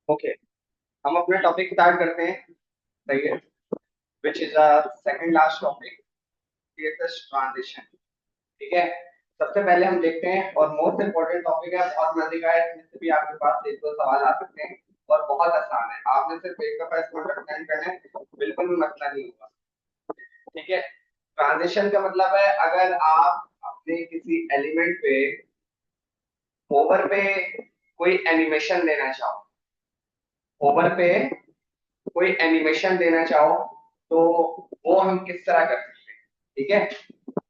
Okay, हम अपना topic start करते हैं। सही है, which is second last topic, CSS transition. ठीक है, सबसे पहले हम देखते हैं और मोस्ट इम्पोर्टेंट टॉपिक है, बहुत मजे का है, इसमें से भी आपके पास एक दो सवाल आ सकते हैं और बहुत आसान है। आपने सिर्फ एक दफा इसको अंडरस्टैंड करना है, बिल्कुल भी मसला नहीं होगा। ठीक है, ट्रांजिशन का मतलब है अगर आप अपने किसी एलिमेंट पे ओवर पे कोई एनिमेशन देना चाहो, ओवर पे कोई एनिमेशन देना चाहो तो वो हम किस तरह कर सकते हैं। ठीक है,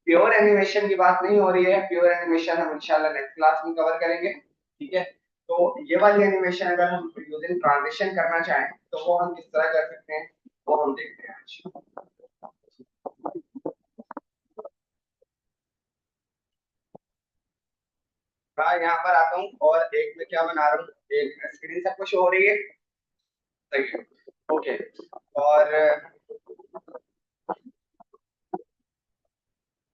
प्योर एनिमेशन की बात नहीं हो रही है, प्योर एनिमेशन हम इंशाल्लाह नेक्स्ट क्लास में कवर करेंगे। ठीक है, तो ये वाली एनिमेशन अगर हम यूजिंग ट्रांजिशन करना चाहें तो वो हम किस तरह कर सकते हैं, वो हम देखते हैं आज। मैं यहाँ पर आता हूँ और एक में क्या बना रहा हूँ, एक स्क्रीन सबको शो हो रही है। सही है, ओके। और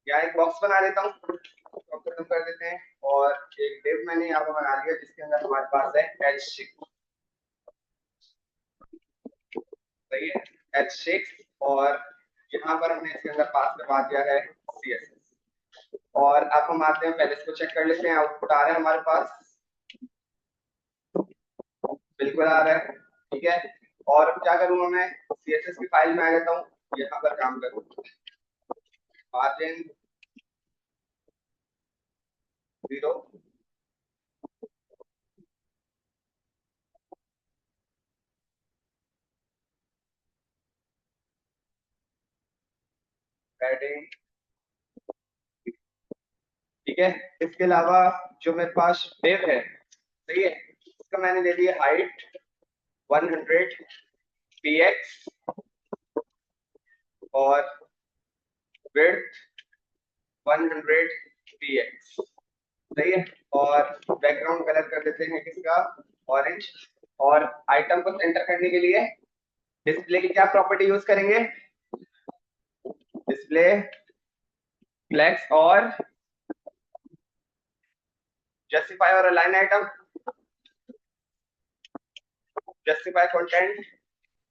यहाँ एक बॉक्स बना लेता हूँ, तो खत्म कर देते हैं। और एक डिव मैंने यहाँ पर बना लिया जिसके अंदर हमारे पास है H6। सही है, H6। और यहाँ पर हमने इसके अंदर पास करवा दिया है CSS। और अब हम आते हैं, पहले इसको चेक कर लेते हैं, आउटपुट आ रहा है हमारे पास, बिल्कुल आ रहा है। ठीक है, और क्या करूंगा, मैं CSS की फाइल में आ जाता हूँ, यहाँ पर काम करूँ, मार्जिन 0, पैडिंग। ठीक है, इसके अलावा जो मेरे पास डिव है, सही है, इसका मैंने ले लिया हाइट 100 px और विड्थ 100 px। सही है, और बैकग्राउंड कलर कर देते हैं किसका, ऑरेंज। और आइटम को एंटर करने के लिए डिस्प्ले की क्या प्रॉपर्टी यूज करेंगे, डिस्प्ले फ्लेक्स और जस्टिफाई और align item, justify content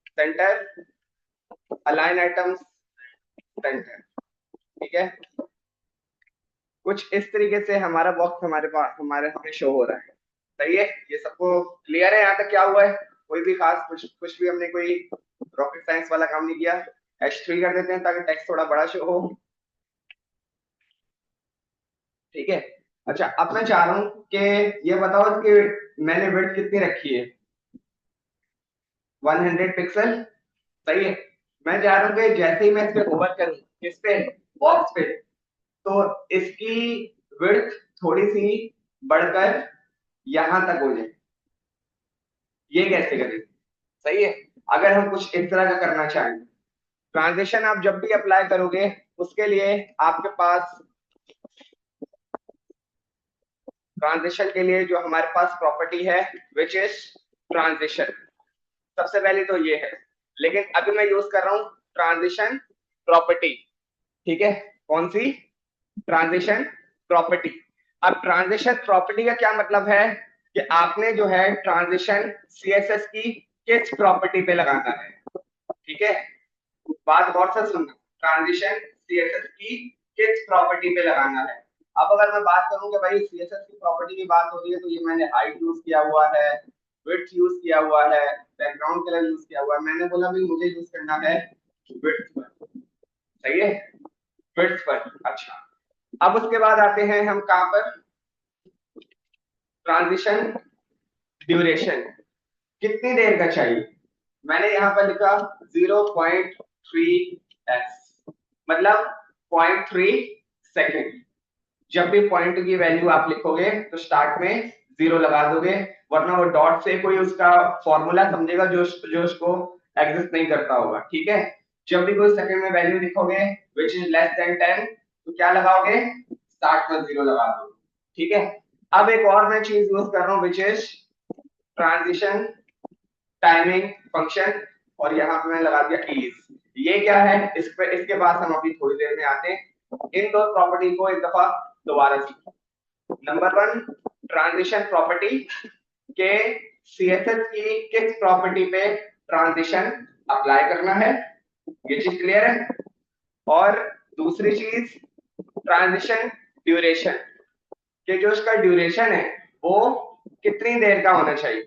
centre, align items centre. ठीक है, कुछ इस तरीके से हमारा बॉक्स हमारे पास हमारे हमें शो हो रहा है। सही है, ये सबको क्लियर है यहाँ तक क्या हुआ है, कोई भी खास कुछ भी हमने कोई रॉकेट साइंस वाला काम नहीं किया। H3 कर देते हैं ताकि टेक्स्ट थोड़ा बड़ा शो हो। ठीक है, अच्छा अब मैं चाह रहा हूँ कि ये बताओ कि मैंने विड्थ कितनी रखी है, 100 पिक्सल। सही है, मैं चाह रहा हूँ कि जैसे ही मैं इस पे होवर करूँ, किस पे, बॉक्स पे, तो इसकी विड्थ थोड़ी सी बढ़कर यहां तक हो जाए। ये कैसे करें, सही है, अगर हम कुछ इस तरह का करना चाहें। ट्रांजिशन आप जब भी अप्लाई करोगे उसके लिए आपके पास, ट्रांजिशन के लिए जो हमारे पास प्रॉपर्टी है विच इज ट्रांजिशन, सबसे पहले तो ये है। लेकिन अभी मैं यूज कर रहा हूं ट्रांजिशन प्रॉपर्टी। ठीक है, कौन सी, ट्रांजिशन प्रॉपर्टी। अब ट्रांजिशन प्रॉपर्टी का क्या मतलब है कि आपने जो है ट्रांजिशन सीएसएस की किस प्रॉपर्टी पे लगाना है। ठीक है, बात गौर से सुनना, ट्रांजिशन सीएसएस की किस प्रॉपर्टी पे लगाना है। अब अगर मैं बात करूं कि भाई सीएसएस की प्रॉपर्टी की बात हो रही है, तो ये मैंने हाइट यूज किया हुआ है, विड्थ यूज किया हुआ है, बैकग्राउंड कलर यूज किया हुआ है। मैंने बोला भाई मुझे यूज करना है विड्थ पर। सही है, विड्थ पर। अच्छा, अब उसके बाद आते हैं हम कहां पर, ट्रांजिशन ड्यूरेशन, कितनी देर का चाहिए। मैंने यहाँ पर लिखा 0.3s, मतलब 0.3 सेकेंड। जब भी पॉइंट की वैल्यू आप लिखोगे तो स्टार्ट में 0 लगा दोगे, वरना वो डॉट से कोई उसका फॉर्मूला समझेगा जो जो उसको एग्जिस्ट नहीं करता होगा। ठीक है, जब भी कोई सेकंड में वैल्यू लिखोगे विच इज लेस देन 10, तो क्या लगाओगे, स्टार्ट में 0 लगा दोगे। ठीक है, अब एक और मैं चीज यूज कर रहा हूँ which is transition timing function, और यहाँ पे मैं लगा दिया इज। ये क्या है, इस पे इसके बाद हम अभी थोड़ी देर में आते हैं। इन दो प्रॉपर्टी को एक दफा दोबारा सीखो। नंबर वन, ट्रांजिशन प्रॉपर्टी, कि सीएसएस की किस प्रॉपर्टी पे ट्रांजिशन अप्लाई करना है, ये चीज क्लियर है। और दूसरी चीज ट्रांजिशन ड्यूरेशन, कि जो उसका ड्यूरेशन है वो कितनी देर का होना चाहिए,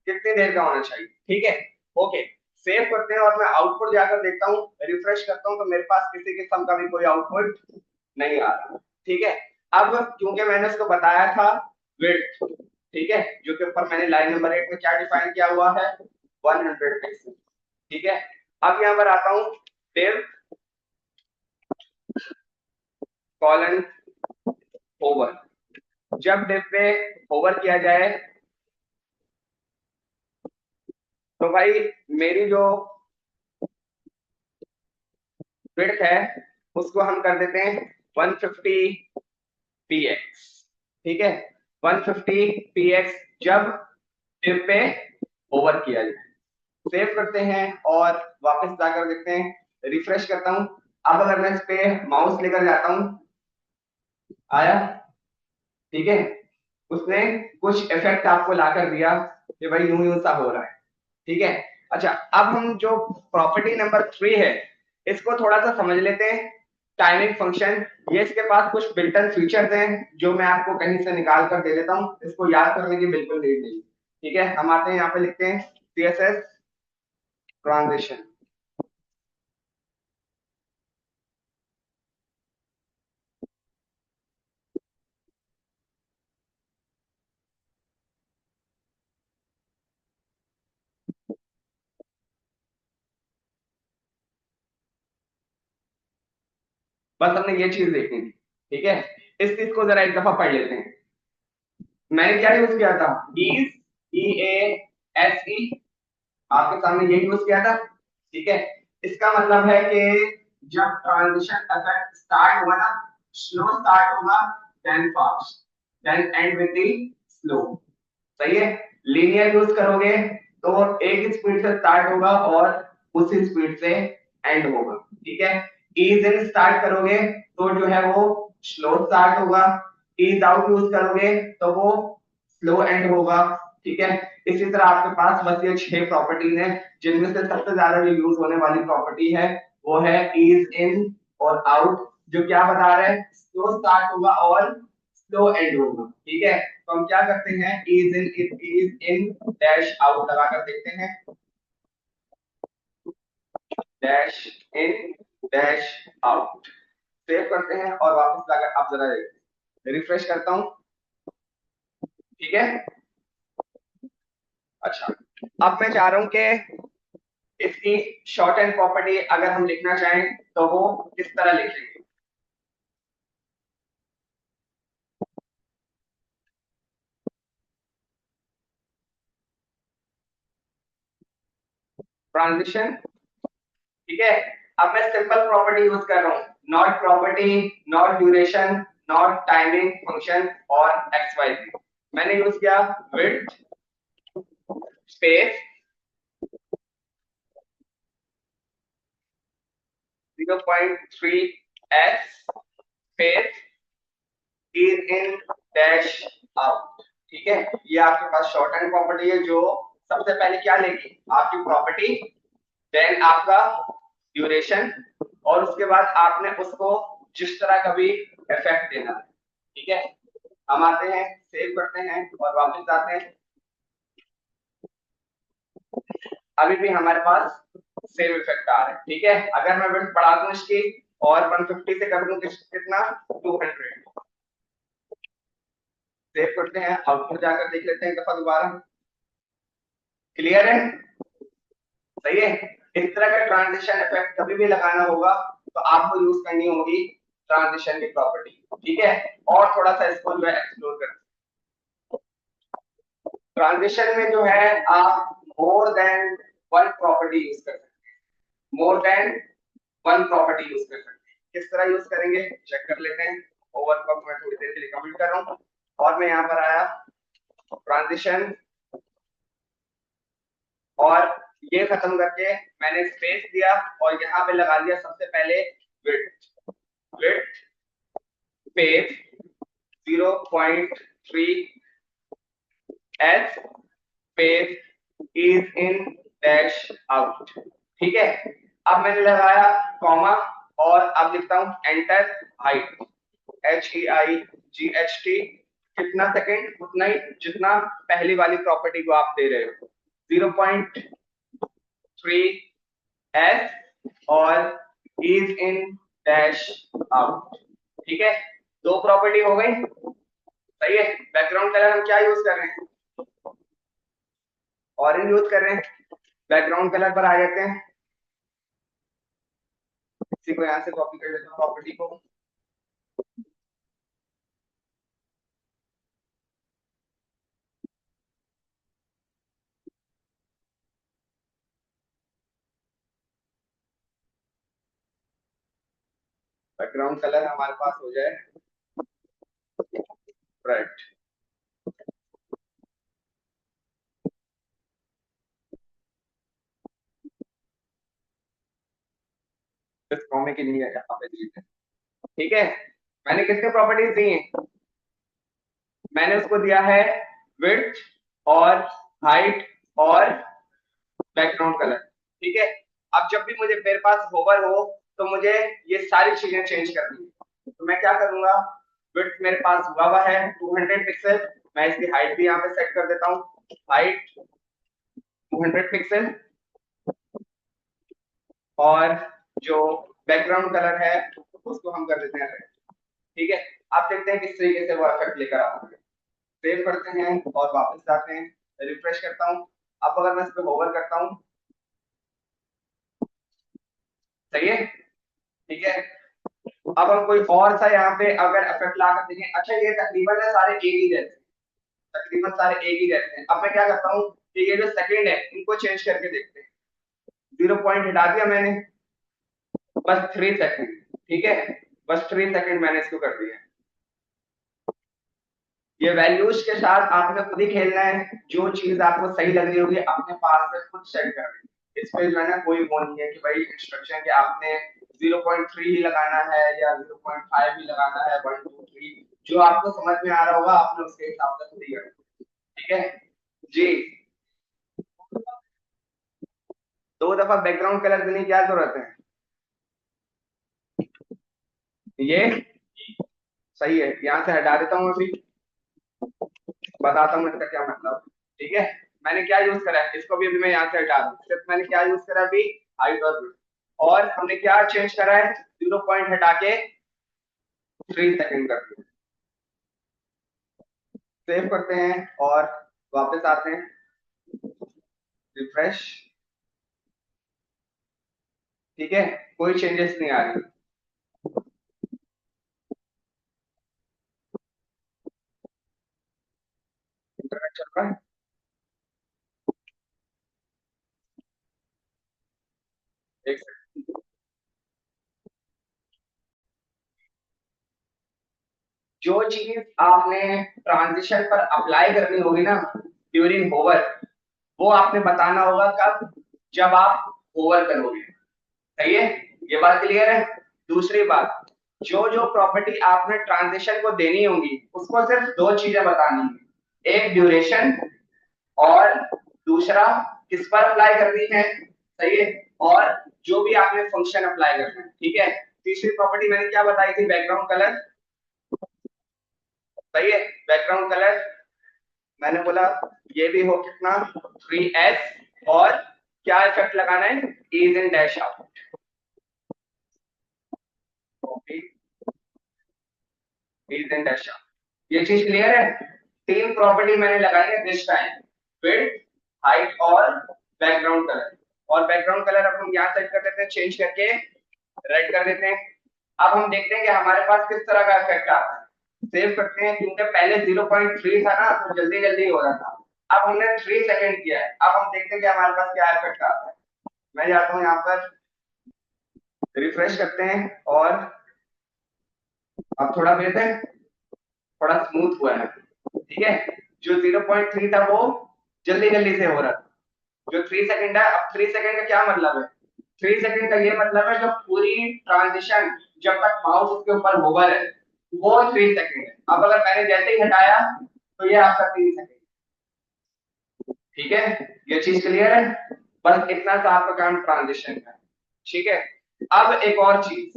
कितनी देर का होना चाहिए। ठीक है, ओके, सेव करते हैं और मैं आउटपुट जाकर देखता हूँ, रिफ्रेश करता हूँ तो मेरे पास किसी किस्म का भी कोई आउटपुट नहीं आ रहा। ठीक है, अब क्योंकि मैंने उसको बताया था विड्थ, ठीक है, जो कि ऊपर मैंने लाइन नंबर 8 में क्या डिफाइन किया हुआ है, 100 पिक्सल। ठीक है, अब यहाँ पर आता हूँ div कॉलन होवर। जब div पे होवर किया जाए तो भाई मेरी जो विड्थ है उसको हम कर देते हैं 150 px। ठीक है, 150 px जब div पे होवर किया जाए। सेव करते हैं और वापस जाकर देखते हैं, रिफ्रेश करता हूं। अब अगर मैं इस पे माउस लेकर जाता हूं, आया, ठीक है, उसने कुछ इफेक्ट आपको लाकर दिया कि भाई यूं यूं सा हो रहा है। ठीक है, अच्छा, अब हम जो प्रॉपर्टी नंबर 3 है इसको थोड़ा सा समझ लेते हैं। टाइमिंग फंक्शन, ये इसके पास कुछ बिल्ट इन फीचर्स हैं जो मैं आपको कहीं से निकाल कर दे देता हूं, इसको याद करने की बिल्कुल नीड नहीं। ठीक है, हम आते हैं यहाँ पे लिखते हैं सीएसएस ट्रांजिशन। बस हमने ये चीज देखनी थी। ठीक है, इस चीज को जरा एक दफा पढ़ लेते हैं। मैंने क्या यूज किया था, is, E A S E, आपके सामने ये यूज किया था। ठीक है, इसका मतलब है कि जब ट्रांजिशन इफेक्ट स्टार्ट हुआ ना, स्लो स्टार्ट होगा, then fast, then end with the slow. सही है, लीनियर यूज करोगे तो एक स्पीड से स्टार्ट होगा और उसी स्पीड से एंड होगा। ठीक है, ईज इन स्टार्ट करोगे तो जो है वो स्लो स्टार्ट होगा, ईज आउट यूज करोगे तो वो स्लो एंड होगा। ठीक है, इसी तरह आपके पास बस ये 6 प्रॉपर्टीज हैं, जिनमें से सबसे ज्यादा जो यूज होने वाली प्रॉपर्टी है वो है ईज इन और आउट, जो क्या बता रहा है, स्लो स्टार्ट होगा और स्लो एंड होगा। ठीक है, तो हम क्या करते हैं, इज इन डैश आउट लगाकर देखते हैं, dash in dash out. Save करते हैं और वापस जाकर आप जरा रिफ्रेश करता हूं। ठीक है, अच्छा, अब मैं चाह रहा हूं कि इसकी शॉर्ट एंड प्रॉपर्टी अगर हम लिखना चाहें तो वो किस तरह लिखेंगे। ट्रांजिशन, ठीक है, अब मैं सिंपल प्रॉपर्टी यूज कर रहा हूं, not property, not duration, not timing function और एक्स वाई जी। मैंने यूज किया width space 0.3 x space is in dash out. ठीक है, ये आपके पास शॉर्ट हैंड प्रॉपर्टी है जो सबसे पहले क्या लेगी, आपकी प्रॉपर्टी, देन आपका ड्यूरेशन, और उसके बाद आपने उसको जिस तरह का भी इफेक्ट देना है। ठीक है, हम आते हैं, सेव करते हैं और वापस आते हैं। अभी भी हमारे पास सेम इफेक्ट आ रहा है। ठीक है, अगर मैं विड्थ बढ़ा दूं इसकी और 150 से कर दूं कितना, 200। सेव करते हैं, आउटपुट जाकर देख लेते हैं एक दफा दोबारा। क्लियर है, सही है। इस तरह का ट्रांजिशन इफेक्ट कभी भी लगाना होगा तो आपको यूज करनी होगी ट्रांजिशन की प्रॉपर्टी। ठीक है, और थोड़ा सा इसको जो है एक्सप्लोर करते हैं। ट्रांजिशन में जो है आप more than one property use कर सकते हैं, more than one property use कर सकते हैं। किस तरह यूज करेंगे चेक कर लेते हैं। ओवर को मैं थोड़ी देर के लिए कमेंट कर रहा हूँ और मैं यहाँ पर आया ट्रांजिशन और ये खत्म करके मैंने स्पेस दिया और यहाँ पे लगा दिया सबसे पहले width, width space 0.3 3s space is in dash out. ठीक है, अब मैंने लगाया कॉमा और अब लिखता हूं एंटर हाइट, HEIGHT, कितना सेकंड, उतना ही जितना पहली वाली प्रॉपर्टी को आप दे रहे हो, 0.3s और इज इन डैश आउट। ठीक है, दो प्रॉपर्टी हो गई। सही है, बैकग्राउंड कलर हम क्या यूज कर रहे हैं, ऑरेंज यूज कर रहे हैं। बैकग्राउंड कलर पर आ जाते हैं, इसी को यहाँ से कॉपी कर लेते हैं प्रॉपर्टी को। बैकग्राउंड कलर हमारे पास हो जाए रेड। इस कॉमे की नहीं है यहाँ पे दी है। ठीक है, मैंने किसके प्रॉपर्टीज दी हैं, मैंने उसको दिया है विड्थ और हाइट और बैकग्राउंड कलर। ठीक है, अब जब भी मुझे मेरे पास होवर हो तो मुझे ये सारी चीजें चेंज करनी है, तो मैं क्या करूंगा, विड्थ मेरे पास हुआ है 200 पिक्सल, मैं इसकी हाइट भी यहाँ पे सेट कर देता हूँ, हाइट 200 पिक्सल, और जो बैकग्राउंड कलर है उसको हम कर देते हैं रेड। ठीक है, आप देखते हैं किस तरीके से वो इफेक्ट लेकर आता है। सेव करते हैं और वापस जाते हैं, रिफ्रेश करता हूँ। अब अगर मैं इस पर होवर करता हूँ, सही है। ठीक है, अब हम कोई और सा यहाँ पे अगर इफेक्ट ला कर देखें, अच्छा ये तकरीबन है सारे एक ही जैसे, तकरीबन सारे एक ही जैसे हैं। अब मैं क्या करता हूँ कि ये जो सेकंड है इनको चेंज करके देखते हैं, 0 पॉइंट हटा दिया मैंने, बस 3 सेकंड। ठीक है, बस 3 सेकंड मैंने इसको कर दिया। ये वैल्यूज के साथ आपने खुद ही खेलना है, जो चीज आपको सही लग रही होगी अपने पास से खुद सेट करनी। इस पे जो है ना कोई वो नहीं है कि भाई इंस्ट्रक्शन के आपने 0.3 ही लगाना है या 0.5 ही लगाना है, 1 2 3, जो आपको समझ में आ रहा होगा आपने उसके हिसाब से खुद ही करना। ठीक है जी, 2 दफा बैकग्राउंड कलर देने की क्या जरूरत है, ये सही है, यहाँ से हटा देता हूँ अभी, बताता हूँ इसका क्या मतलब। ठीक है, मैंने क्या यूज करा है, इसको भी अभी मैं यहाँ से हटा दूँ, सिर्फ मैंने क्या यूज करा अभी, हाइट और विड्थ, और हमने क्या चेंज करा है, 0 पॉइंट हटा के 3 सेकंड कर दिया। सेव करते हैं और वापस आते हैं, रिफ्रेश। ठीक है, कोई चेंजेस नहीं आ रही, इंटरनेट चल रहा है। एक सेकंड, जो चीज आपने ट्रांजिशन पर अप्लाई करनी होगी ना ड्यूरिंग होवर, वो आपने बताना होगा कब, जब आप होवर करोगे। सही है, ये बात क्लियर है। दूसरी बात, जो जो प्रॉपर्टी आपने ट्रांजिशन को देनी होगी उसको सिर्फ दो चीजें बतानी है, एक ड्यूरेशन और दूसरा किस पर अप्लाई करनी है। सही है, और जो भी आपने फंक्शन अप्लाई करना है। ठीक है, तीसरी प्रॉपर्टी मैंने क्या बताई थी, बैकग्राउंड कलर। सही है, बैकग्राउंड कलर मैंने बोला ये भी हो कितना, 3s, और क्या इफेक्ट लगाना है, is in dash out. Is in dash out, ये चीज क्लियर है। तीन प्रॉपर्टी मैंने लगाई है दिस टाइम, विड्थ, हाइट और बैकग्राउंड कलर। और बैकग्राउंड कलर अब हम यहाँ सेट कर देते हैं, चेंज करके रेड कर देते हैं। अब हम देखते हैं कि हमारे पास किस तरह का इफेक्ट आता है। सेव करते हैं, क्योंकि पहले 0.3 था ना तो जल्दी जल्दी हो रहा था, अब हमने 3 सेकंड किया है। अब हम देखते हैं कि हमारे पास क्या इफेक्ट आता है। मैं जाता हूँ यहाँ पर, रिफ्रेश करते हैं और अब थोड़ा बेहतर है, थोड़ा स्मूथ हुआ है। ठीक है, जो 0.3 था वो जल्दी जल्दी से हो रहा था, जो 3 सेकंड है, अब 3 सेकंड का क्या मतलब है, 3 सेकंड का ये मतलब है जो पूरी ट्रांजिशन जब तक माउस उसके ऊपर होवर है वो 3 सेकंड है। अब अगर मैंने जैसे ही हटाया तो ये आप कर नहीं सकेंगे। ठीक है, ये चीज क्लियर है। बस इतना सा आपका काम ट्रांजिशन का है। ठीक है, अब एक और चीज,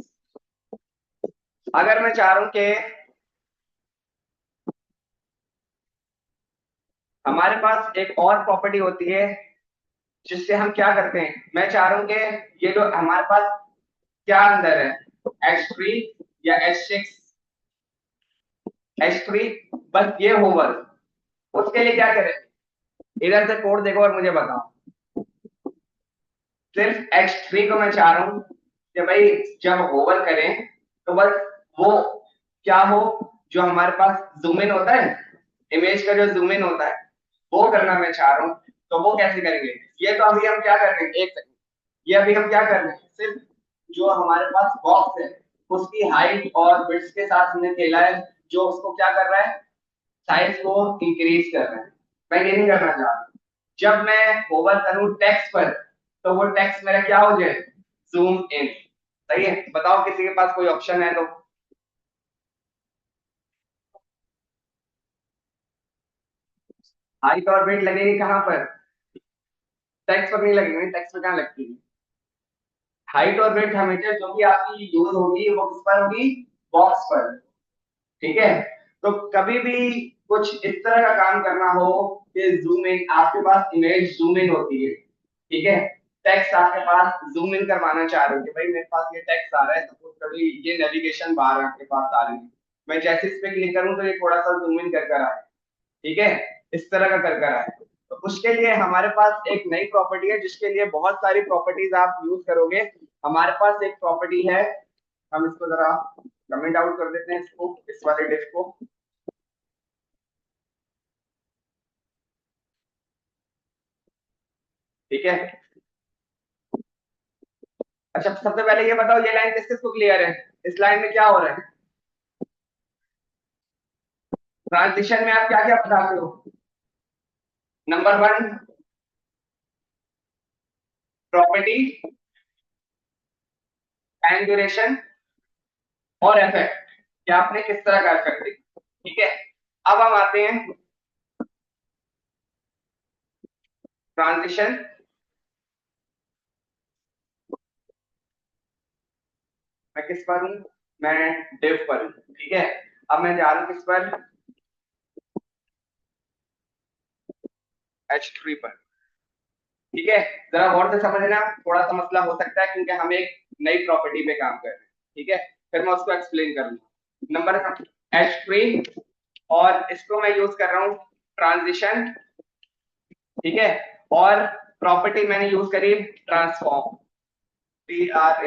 अगर मैं चाह रहा हूं कि हमारे पास एक और प्रॉपर्टी होती है जिससे हम क्या करते हैं, मैं चाह रहा हूं कि ये जो हमारे पास क्या अंदर है H3 या H6, H3, बस ये होवर, उसके लिए क्या करें, इधर से कोड देखो और मुझे बताओ। सिर्फ H3 को मैं चाह रहा हूं कि भाई जब होवर करें तो बस वो क्या हो, जो हमारे पास जूम इन होता है, इमेज का जो जूम इन होता है वो करना मैं चाह रहा हूं। तो वो कैसे करेंगे, ये तो अभी हम क्या कर रहे हैं, एक सेकंड, ये अभी हम क्या कर रहे हैं, सिर्फ जो हमारे पास बॉक्स है उसकी हाइट और विड्थ के साथ हमने खेला है, जो उसको क्या कर रहा है, साइज को इंक्रीज कर रहा है। मैं ये नहीं करना चाह रहा। जब मैं होवर करूं टेक्स्ट पर तो वो टेक्स्ट मेरा क्या हो जाए, जूम इन। सही है, बताओ किसी के पास कोई ऑप्शन है तो। हाइट और वेट लगेगी कहां पर, टेक्स्ट पर नहीं लगेगी, टेक्स्ट पर कहां लगती है। हाइट और वेट हमेशा जो भी आपकी यूज होगी वो किस पर होगी, बॉक्स पर। ठीक है, तो कभी भी कुछ इस तरह का काम करना हो कि जूम इन, आपके पास इमेज जूम इन होती है, ठीक है, टेक्स्ट आपके पास जूम इन करवाना चाह रहे हो कि भाई मेरे पास ये टेक्स्ट आ रहा है, सपोज कभी ये नेविगेशन बार आपके पास आ रही है, मैं जैसे इस पे क्लिक करूं तो ये थोड़ा सा जूम इन कर कर आए, ठीक है, इस तरह का कर कर आए। तो उसके लिए हमारे पास एक नई प्रॉपर्टी है जिसके लिए बहुत सारी प्रॉपर्टीज आप यूज करोगे। हमारे पास एक प्रॉपर्टी है, हम इसको जरा कमेंट आउट कर देते हैं इसको, इस वाले डिफ को। ठीक है, अच्छा सबसे पहले ये बताओ ये लाइन किस किस को क्लियर है, इस लाइन में क्या हो रहा है, ट्रांजिशन में आप क्या क्या बताते हो। Number one, property, time duration और इफेक्ट, कि आपने किस तरह का इफेक्ट देखा। ठीक है, अब हम आते हैं ट्रांजिशन। मैं किस पर हूं, मैं डिव पर हूं। ठीक है, अब मैं जा रहा हूं किस पर, H3 पर। ठीक है, जरा गौर से समझना, थोड़ा सा मसला हो सकता है क्योंकि हम एक नई प्रॉपर्टी पे काम कर रहे हैं। ठीक है, फिर मैं उसको एक्सप्लेन करूंगा। नंबर H3, और इसको मैं यूज कर रहा हूँ ट्रांजिशन। ठीक है, और प्रॉपर्टी मैंने यूज करी ट्रांसफॉर्म, TRANSFORM।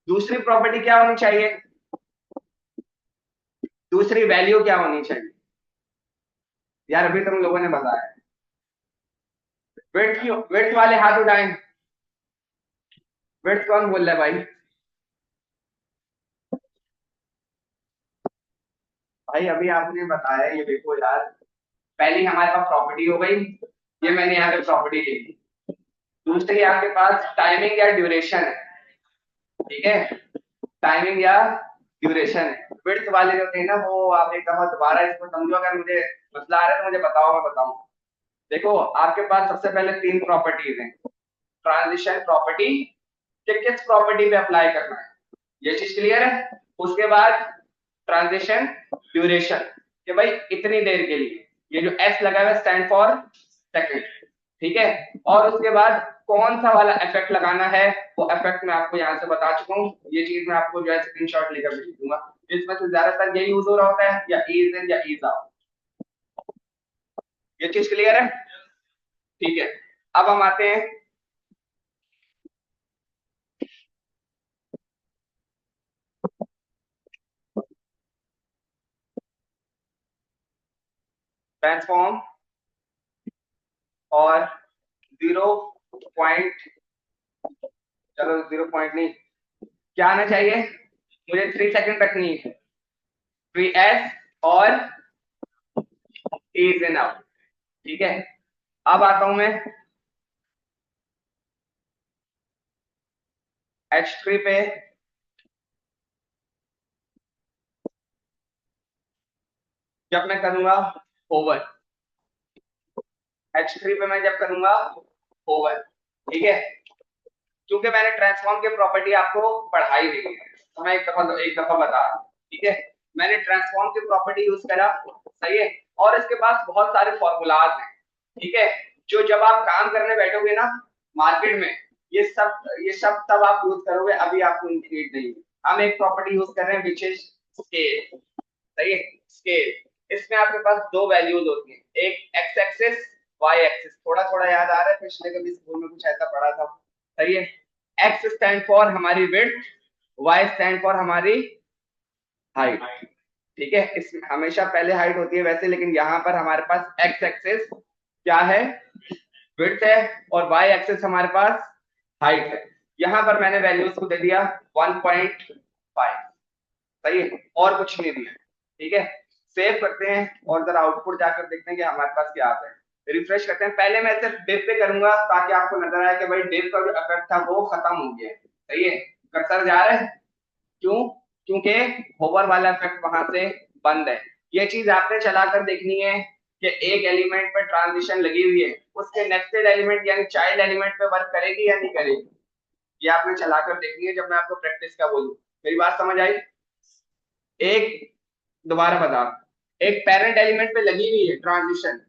दूसरी प्रॉपर्टी क्या होनी चाहिए, दूसरी वैल्यू क्या होनी चाहिए, यार अभी तुम लोगों ने बताया। वेट क्यों, वेट वाले हाथ उठाएं, वेट कौन बोल रहा है भाई। भाई अभी आपने बताया, ये देखो यार, पहली हमारे पास प्रॉपर्टी हो गई, ये मैंने यहाँ पे प्रॉपर्टी लिखी। दूसरी आपके पास टाइमिंग या ड्यूरेशन है। ठीक है, टाइमिंग या ड्यूरेशन है। विड्थ वाले जो थे ना वो आप एक दफा दोबारा इसको समझो, अगर मुझे मसला आ रहा है तो मुझे बताओ, मैं बताऊंगा। देखो आपके पास सबसे पहले तीन प्रॉपर्टीज हैं, ट्रांजिशन प्रॉपर्टी, किस प्रॉपर्टी पे अप्लाई करना है, ये चीज क्लियर है। उसके बाद ट्रांजिशन ड्यूरेशन, कि भाई इतनी देर के लिए, ये जो एस लगा हुआ है स्टैंड फॉर सेकंड। ठीक है, और उसके बाद कौन सा वाला इफेक्ट लगाना है, वो इफेक्ट मैं आपको यहाँ से बता चुका हूँ, ये चीज मैं आपको जो है स्क्रीनशॉट लेकर भेज दूंगा। इसमें से ज्यादातर ये यूज हो रहा होता है, या ईज इन या ईज आउट। ये चीज क्लियर है। ठीक है, अब हम आते हैं ट्रांसफॉर्म और 0 पॉइंट, चलो 0 पॉइंट नहीं, क्या आना चाहिए, मुझे 3 सेकंड रखनी है, 3S और इज इन आउट। ठीक है, अब आता हूं मैं H3 पे, जब मैं करूंगा ओवर, H3 पे मैं जब करूंगा ओवर, ठीक है, क्योंकि मैंने ट्रांसफॉर्म की प्रॉपर्टी आपको पढ़ाई हुई है तो मैं एक दफा बता रहा हूँ, ठीक है। मैंने ट्रांसफॉर्म की प्रॉपर्टी यूज करा, सही है, और इसके पास बहुत सारे फॉर्मूलाज हैं, ठीक है, जो जब आप काम करने बैठोगे ना मार्केट में, ये सब तब आप यूज करोगे, अभी आपको इनकी नीड नहीं है। हम एक प्रॉपर्टी यूज कर रहे हैं विच इज स्केल, सही है, स्केल। इसमें आपके पास दो वैल्यूज होती हैं, एक एक्स एक्सिस, वाई एक्सिस, थोड़ा थोड़ा याद आ रहा है, पिछले कभी स्कूल में कुछ ऐसा पढ़ा था, सही है। एक्स स्टैंड फॉर हमारी विड्थ, वाई स्टैंड फॉर हमारी हाइट, ठीक है। इसमें हमेशा पहले हाइट होती है वैसे, लेकिन यहाँ पर हमारे पास एक्स एक्सिस क्या है, विड्थ है, और वाई एक्सिस हमारे पास हाइट है। यहाँ पर मैंने वैल्यूज को दे दिया 1.5, सही है, और कुछ नहीं दिया, ठीक है। सेव करते हैं और जरा आउटपुट जाकर देखते हैं कि हमारे पास क्या आता है। रिफ्रेश करते हैं, पहले मैं सिर्फ डिव पे करूंगा ताकि आपको नजर आए कि भाई डिव का जो इफेक्ट था वो खत्म हो गया है, सही है। कर्सर जा रहा है, क्यों, क्योंकि होवर वाला इफेक्ट वहां से बंद है। ये चीज आपने चलाकर देखनी है कि एक एलिमेंट पे ट्रांजिशन लगी हुई है, उसके नेक्स्टेड एलिमेंट यानी चाइल्ड एलिमेंट पे वर्क करेगी या नहीं करेगी, ये आपने चलाकर देखनी है जब मैं आपको प्रैक्टिस का बोलूं। मेरी बात समझ आई? एक, दोबारा बता, एक पेरेंट एलिमेंट पे लगी हुई है ट्रांजिशन,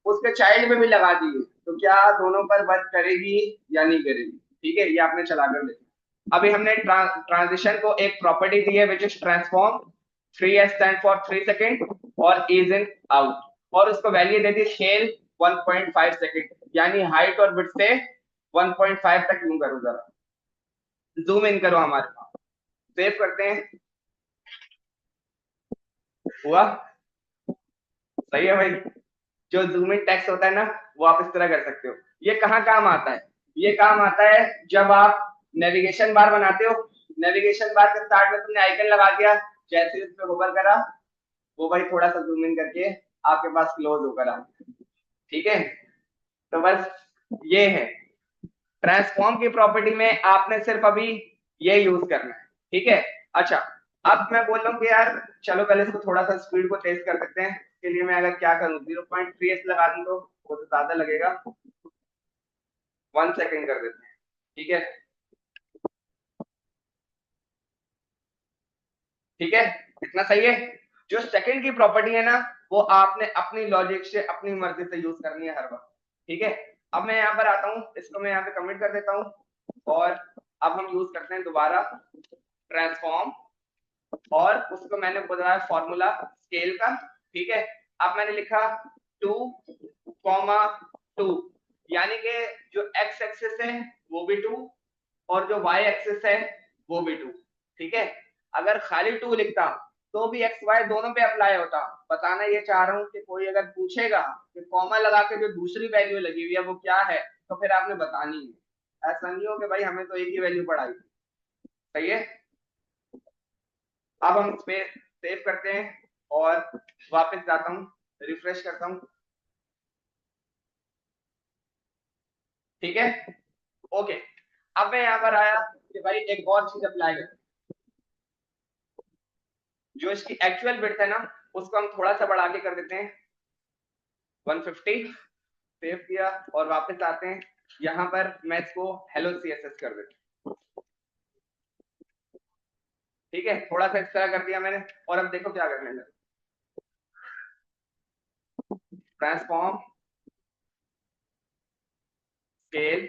उसके चाइल्ड में भी लगा दी है, तो क्या दोनों पर वर्क करेगी या नहीं करेगी, ठीक है, ये आपने चलाकर देखा। अभी हमने ट्रांजिशन को एक प्रॉपर्टी दी है which is transform, 3s stand for 3 second और इज इन आउट, और उसको value they the scale 1.5 second, यानी हाइट और विड्थ से 1.5 तक यूं करो, जरा जूम इन करो हमारे पास, सेव करते हैं, हुआ, सही है भाई। जो जूम इन टेक्स्ट होता है ना, वो आप इस तरह कर सकते हो। ये कहाँ काम आता है, ये काम आता है जब आप नेविगेशन बार बनाते हो, नेविगेशन बार के स्टार्ट में तुमने आइकन लगा दिया, जैसे उस पर होवर करा, वो भाई थोड़ा सा जूम इन करके आपके पास क्लोज होकर आ, ठीक है। तो बस ये है, ट्रांसफॉर्म की प्रॉपर्टी में आपने सिर्फ अभी ये यूज करना है, ठीक है। अच्छा, अब मैं बोल रहा हूँ कि यार चलो पहले इसको थोड़ा सा स्पीड को तेज कर देते हैं, इसके लिए मैं अगर क्या करूँ 0.3s लगा दूं तो वो तो ज्यादा लगेगा, 1 सेकंड कर देते हैं, ठीक है, ठीक है, इतना सही है। जो सेकंड की प्रॉपर्टी है ना, वो आपने अपनी लॉजिक से अपनी मर्जी से यूज करनी है हर वक्त, ठीक है। अब मैं यहाँ पर आता हूँ, इसको मैं यहाँ पे कमिट कर देता हूँ, और अब हम यूज करते हैं दोबारा ट्रांसफॉर्म, और उसको मैंने बताया फॉर्मूला स्केल का, ठीक है। अब मैंने लिखा 2,2, यानी कि जो एक्स एक्सिस है वो भी 2 और जो वाई एक्सिस है वो भी 2, ठीक है। अगर खाली 2 लिखता तो भी एक्स वाई दोनों पे अप्लाई होता। बताना ये चाह रहा हूँ कि कोई अगर पूछेगा कि कॉमा लगा के जो दूसरी वैल्यू लगी हुई है वो क्या है, तो फिर आपने बतानी है, ऐसा नहीं हो कि भाई हमें तो एक ही वैल्यू पढ़ाई, सही है। अब हम इसमें सेव करते हैं और वापस जाता हूँ, रिफ्रेश करता हूँ, ठीक है, ओके। अब मैं यहाँ पर आया कि भाई एक और चीज अप्लाई कर, जो इसकी एक्चुअल विड्थ है ना, उसको हम थोड़ा सा बढ़ा के कर देते हैं 150, सेव किया और वापस आते हैं, यहाँ पर मैं इसको हेलो सीएसएस कर देता हूँ, ठीक है, थोड़ा सा इस तरह कर दिया मैंने। और अब देखो क्या करने लगा, ट्रांसफॉर्म स्केल,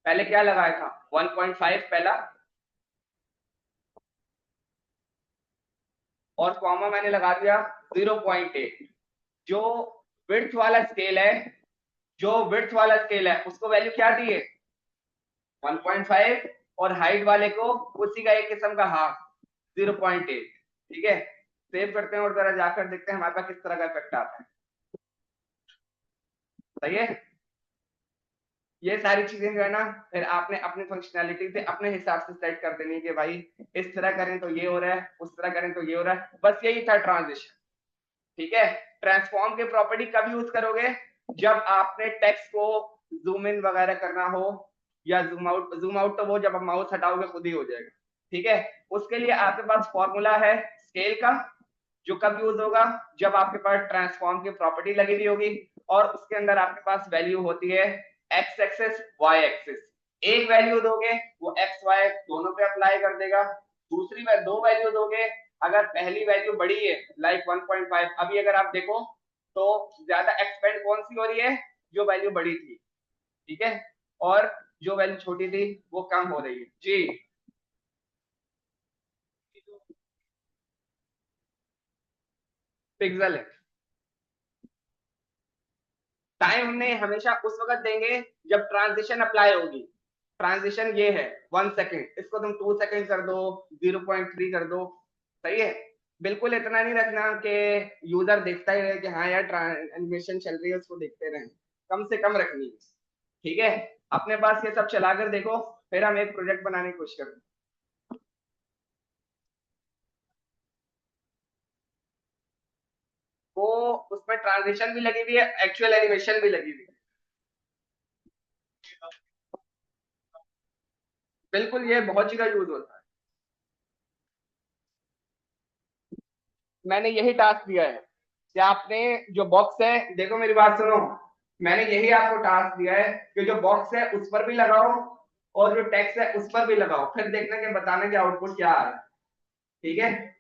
पहले क्या लगाया था 1.5 पहला, और कॉमा मैंने लगा दिया 0.8। जो विड्थ वाला स्केल है, जो विड्थ वाला स्केल है उसको वैल्यू क्या दी है 1.5, और हाइट वाले को उसी का एक किस्म का हाफ 0.8, ठीक है। सेव करते हैं और जरा जाकर देखते हैं हमारे पास किस तरह का इफेक्ट आता है, सही है। ये सारी चीजें जो है ना, फिर आपने अपनी फंक्शनैलिटी से अपने हिसाब से सेट कर देनी है कि भाई इस तरह करें तो ये हो रहा है, उस तरह करें तो ये हो रहा है, बस यही था ट्रांजिशन, ठीक है। ट्रांसफॉर्म की प्रॉपर्टी कब यूज करोगे, जब आपने टेक्स्ट को जूम इन वगैरह करना हो, या जूम आउट तो वो जब आप माउस हटाओगे खुद ही हो जाएगा, ठीक है। उसके लिए आपके पास फॉर्मूला है स्केल का, जो कब यूज होगा, जब आपके पास ट्रांसफॉर्म की प्रॉपर्टी लगी हुई होगी और उसके अंदर आपके पास वैल्यू होती है एक्स एक्सिस वाई एक्सिस। एक वैल्यू दोगे वो एक्स वाई दोनों पे अप्लाई कर देगा, दूसरी में दो वैल्यू दोगे, अगर पहली वैल्यू बड़ी है लाइक 1.5, अभी अगर आप देखो तो ज्यादा एक्सपेंड कौन सी हो रही है, जो वैल्यू बड़ी थी, ठीक है, और जो वैल्यू छोटी थी वो कम हो रही है जी। पिक्सल है। टाइम हमने हमेशा उस वक्त देंगे जब ट्रांजिशन अप्लाई होगी। ट्रांजिशन ये है 1 सेकेंड, इसको तुम 2 सेकेंड कर दो, 0.3 कर दो, सही है। बिल्कुल इतना नहीं रखना कि यूजर देखता ही रहे कि हाँ यार एनिमेशन चल रही है उसको देखते रहे, कम से कम रखनी है, ठीक है। अपने पास ये सब चला कर देखो, फिर हम एक प्रोजेक्ट बनाने की कोशिश करें। वो उसमें ट्रांजिशन भी लगी हुई है, एक्चुअल एनिमेशन भी लगी हुई है। बिल्कुल ये बहुत जगह यूज होता है। मैंने यही टास्क दिया है कि आपने जो बॉक्स है, देखो मेरी बात सुनो, मैंने यही आपको टास्क दिया है कि जो बॉक्स है उस पर भी लगाओ और जो टेक्स्ट है उस पर भी लगाओ, फिर देखना कि बताने के आउटपुट क्या आ रहा है, ठीक है।